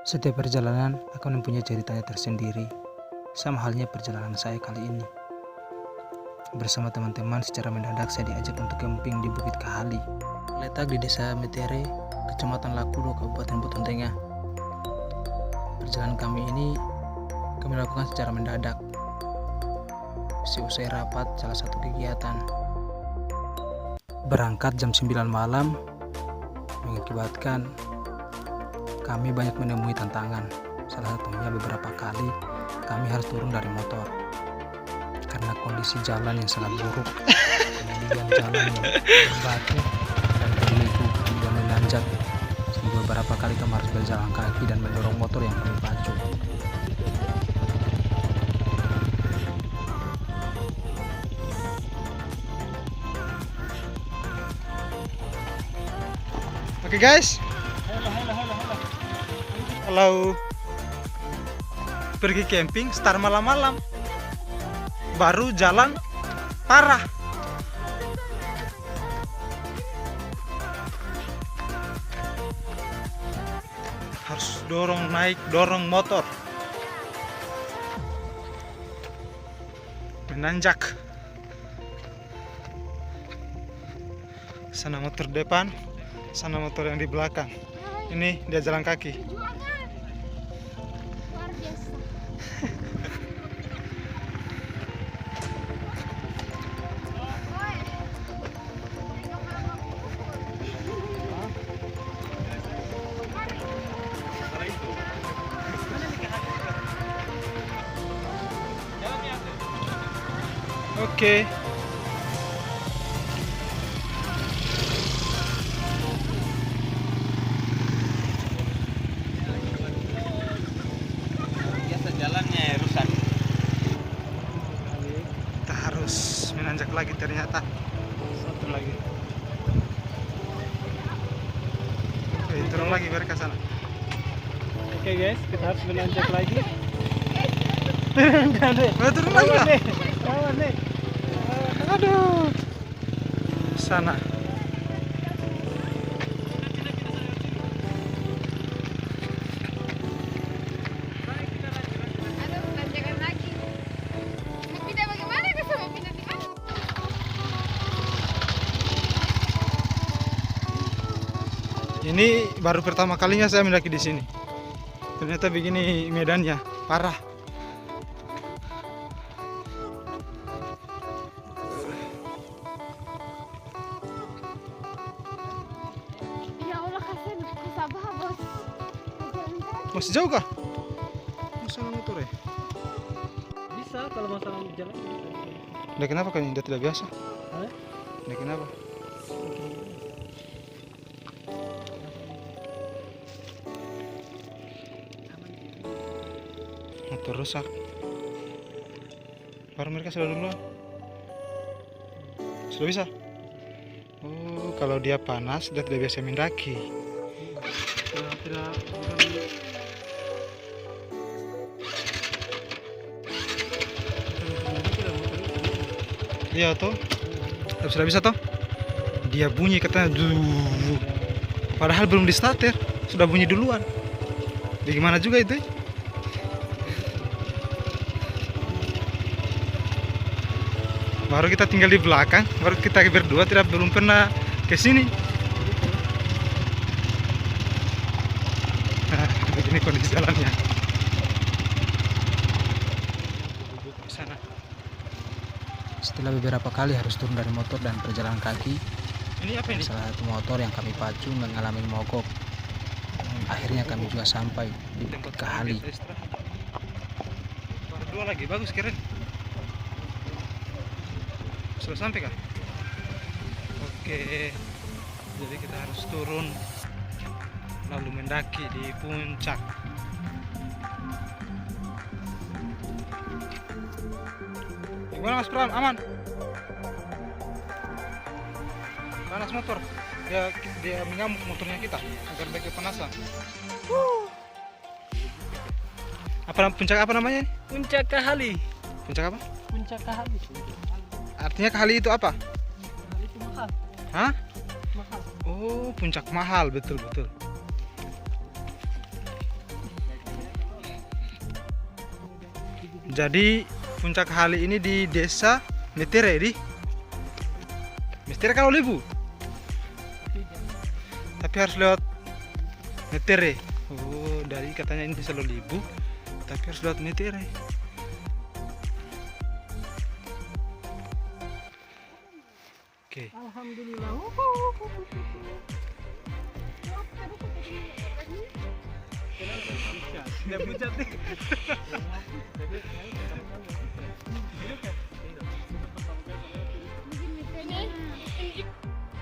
Setiap perjalanan akan mempunyai ceritanya tersendiri, sama halnya perjalanan saya kali ini. Bersama teman-teman secara mendadak saya diajak untuk camping di Bukit Kahali, letak di Desa Metere, Kecamatan Lakudo, Kabupaten Buton Tengah. Perjalanan kami ini kami lakukan secara mendadak, seusai rapat salah satu kegiatan. Berangkat jam 9 malam mengakibatkan kami banyak menemui tantangan. Salah satunya beberapa kali kami harus turun dari motor karena kondisi jalan yang sangat buruk, kemudian jalan yang berbatu dan berliku dan menanjak, sehingga beberapa kali kami harus berjalan kaki dan mendorong motor yang kami pacu. Oke guys, kalau pergi camping start malam-malam, baru jalan parah. Harus dorong motor, menanjak. Sana motor depan, sana motor yang di belakang. Ini dia jalan kaki. Luar biasa. Oke. Biasa jalannya rusak. Kita harus menanjak lagi ternyata. Satu lagi. Oke, turun lagi biar ke sana. Oke guys, kita harus menanjak lagi. Turun lagi lah. Rawan nih. Aduh. Sana. Aduh, tanjakan lagi. Mau pindah bagaimana? Bisa mau pindah di mana? Ini baru pertama kalinya saya mendaki di sini. Ternyata begini medannya, parah. Ya Allah, kasihan kusabah bos. Jalan kaki. Masih jauh kah? Masalah motor ya? Bisa kalau masalah jalan. Udah kenapa kan dia tidak biasa? Hah? Udah kenapa? Motor rusak. Baru mereka sudah duluan. Sudah bisa? Oh, kalau dia panas dia tidak biasa mendaki. Tidak. Iya toh. Tapi sudah bisa toh? Dia bunyi katanya duh. Padahal belum di starter, sudah bunyi duluan. Bagaimana juga itu? Baru kita tinggal di belakang, baru kita berdua belum pernah ke sini. Nah, begini kondisi jalannya. Sana. Setelah beberapa kali harus turun dari motor dan berjalan kaki, Ini apa ini? salah satu motor yang kami pacu mengalami mogok. Akhirnya kami juga sampai di Bukit Kahali. Kita istirahat. Baru dua lagi, bagus keren. Sudah sampai kah? Oke. Jadi kita harus turun lalu mendaki di puncak. Gimana Mas Pram? Aman? Panas motor. Dia mengamuk motornya kita agar baik kepanasan. Puncak apa namanya? Puncak Kahali. Puncak apa? Puncak Kahali. Artinya Kahali itu apa? Kahali itu mahal. Hah? Mahal. Oh, puncak mahal, betul. Jadi puncak Hali ini di desa Metere di. Metere kalau Libu. Tapi harus lewat Metere. Oh, dari katanya ini bisa lo Libu, tapi harus lewat Metere. Oke. Alhamdulillah. Tidak pucat nih.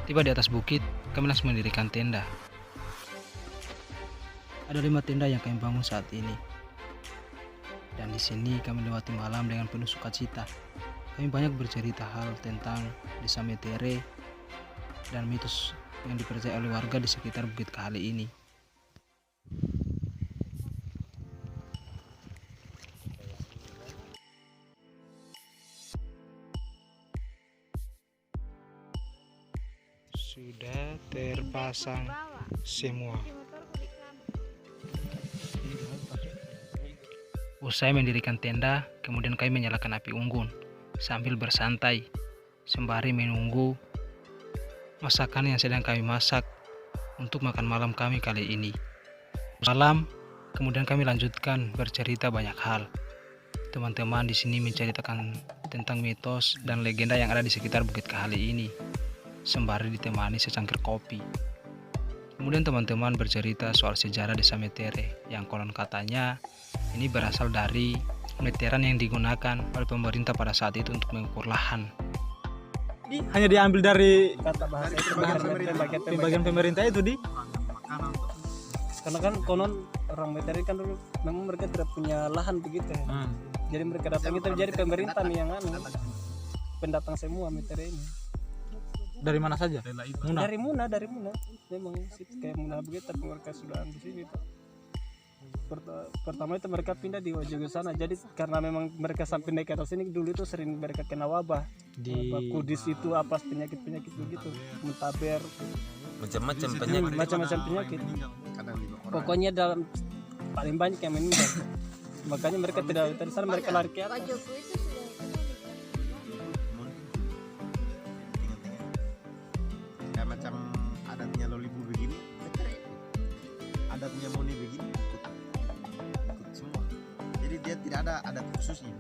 Tiba di atas bukit, kami langsung mendirikan tenda. Ada 5 tenda yang kami bangun saat ini. Dan di sini kami lewati malam dengan penuh sukacita. Kami banyak bercerita hal tentang desa Metere dan mitos yang dipercaya oleh warga di sekitar Bukit Kahali ini. Sudah terpasang semua. Usai mendirikan tenda, kemudian kami menyalakan api unggun sambil bersantai sembari menunggu masakan yang sedang kami masak untuk makan malam kami kali ini. Malam, kemudian kami lanjutkan bercerita banyak hal. Teman-teman di sini menceritakan tentang mitos dan legenda yang ada di sekitar Bukit Kahali ini, sembari ditemani secangkir kopi. Kemudian teman-teman bercerita soal sejarah desa Metere yang konon katanya ini berasal dari meteran yang digunakan oleh pemerintah pada saat itu untuk mengukur lahan. Hanya diambil dari kata bahasa itu pembagian pemerintah itu di. Karena kan konon orang Metere kan dulu memang mereka tidak punya lahan begitu ya. Jadi mereka datang itu jadi pemerintah nih yang pendatang semua Metere ini. Dari mana saja? Dari Muna. Memang sih kayak Muna begitu, tapi mereka sudah di sini tuh. Pertama itu mereka pindah di Wajogo sana. Jadi karena memang mereka sampai naik ke atas sini dulu itu sering mereka kena wabah. Wabah kudis itu apa penyakit begitu, muntaber, macam-macam penyakit. Pokoknya dalam paling banyak yang meninggal. Makanya mereka tidak dari sana, mereka lari ke atas. Kayak macam adatnya Lolibu begini, adatnya Moni begini, ikut semua. Jadi dia tidak ada adat khususnya.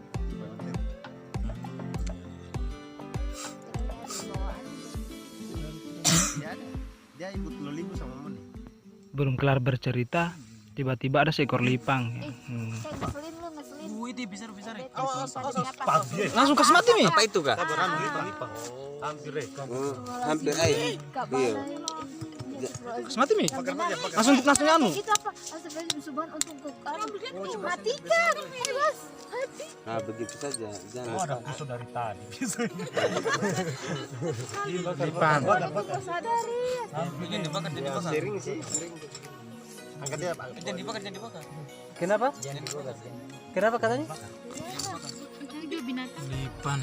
Dia ikut Lolibu sama Moni. Belum kelar bercerita, tiba-tiba ada seekor lipang. Langsung kasih mati nih. Apa itu kak? Hampir aja. Kasih mati nih. Langsung anu. Itu apa? Astagfirullah untuk matikan. Bos. Nah begitu saja. Jangan. Ada musuh dari tadi. Lipan. Sadari. Sering sih. Angkat dia pak. Jangan dibakar. Kenapa? Kenapa katanya? Itu binatang. Lipan.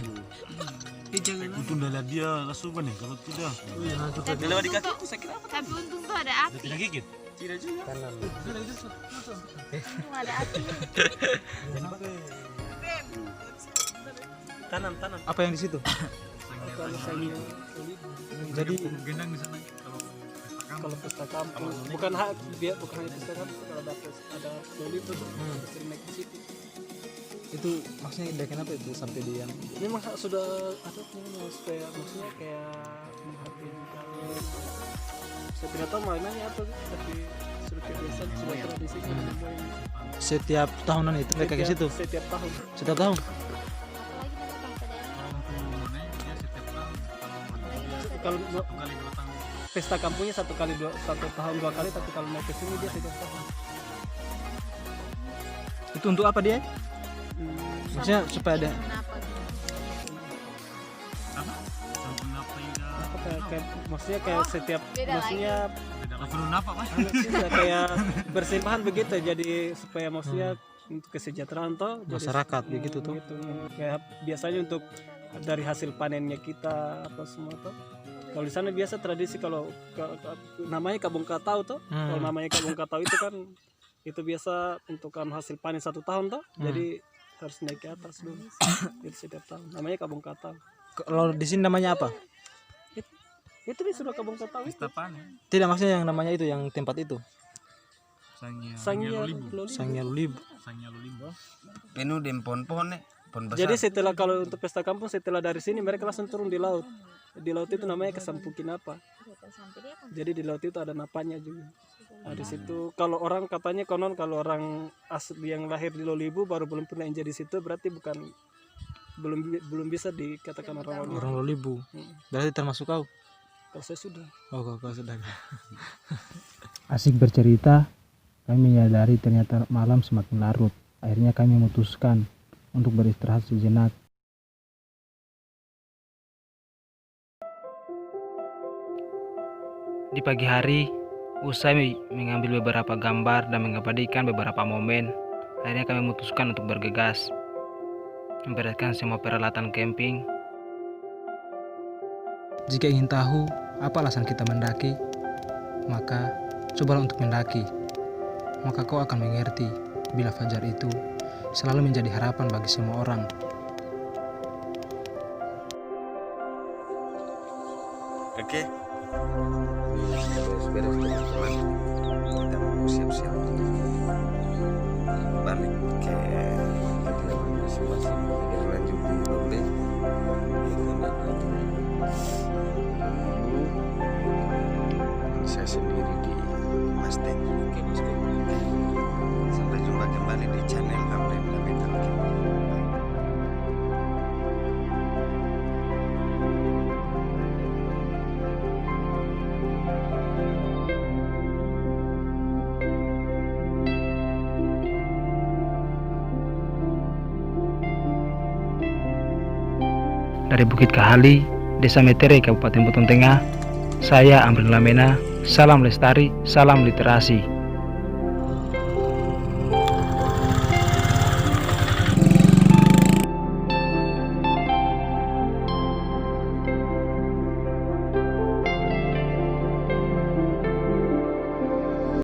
Untung dah lihat dia langsung nih, kalau tidak Lewat di kaki aku sakit apa? Tapi untung tuh ada api. tidak gigit. Untung ada api. Tanam. Apa yang di situ? Jadi kalau pesta kampung bukan hanya pesta kampung, kalau ada loli itu sering naik ke situ. Itu maksudnya dari kenapa itu sampai dia yang Memang sudah ada supaya maksudnya kayak menghargai juga. Saya tidak tahu maknanya apa, tapi sudah kebiasaan, sudah tradisi setiap tahunan itu mereka ke situ? Setiap tahun. Setiap tahun? Kalau pesta kampungnya satu tahun 2 kali, tapi kalau naik ke sini dia setiap tahun. Itu untuk apa dia? Maksudnya supaya ada maksudnya kayak setiap maksudnya Apa mas? kayak bersimpahan begitu, jadi supaya maksudnya untuk kesejahteraan toh masyarakat begitu tuh. gitu. Kayak biasanya untuk dari hasil panennya kita apa semua toh. Kalau di sana biasa tradisi kalau namanya kabung katau toh. Kalau namanya kabung katau itu kan itu biasa untuk hasil panen 1 tahun toh. Jadi harus naik ke atas dulu. Itu setiap tahun. Namanya Kabung Katau. Kalau di sini namanya apa? Itu disuruh Kabung Katau itu. Tidak, maksudnya yang namanya itu, yang tempat itu. Sangnya Lulibu. Sangnya Lulibu. Penuh dengan pohon-pohon pohon besar. Jadi setelah kalau untuk pesta kampung setelah dari sini mereka langsung turun di laut. Di laut itu namanya Kesampukinapa. Jadi di laut itu ada napanya juga. Nah, di situ kalau orang katanya konon kalau orang asli yang lahir di Lolibu baru belum pernah injak di situ berarti belum bisa dikatakan orang Lolibu. Orang Lolibu. Berarti termasuk kau? Kalau saya sudah. Oh, kau sudah. Asik bercerita, kami menyadari ternyata malam semakin larut. Akhirnya kami memutuskan untuk beristirahat sejenak. Di pagi hari, usai mengambil beberapa gambar dan mengabadikan beberapa momen, akhirnya kami memutuskan untuk bergegas, membereskan semua peralatan camping. Jika ingin tahu apa alasan kita mendaki, maka cobalah untuk mendaki. Maka kau akan mengerti bila fajar itu selalu menjadi harapan bagi semua orang. Oke. Beres-beres teman-teman. Kita mau siap-siap balik ke kediaman masing-masing. Kita lanjut di Lombe. Saya sendiri di Mustang. Sampai jumpa kembali di channel Amrem Lametal. Dari Bukit Kahali, Desa Metere, Kabupaten Buton Tengah, saya Amrem Lamena. Salam lestari, salam literasi.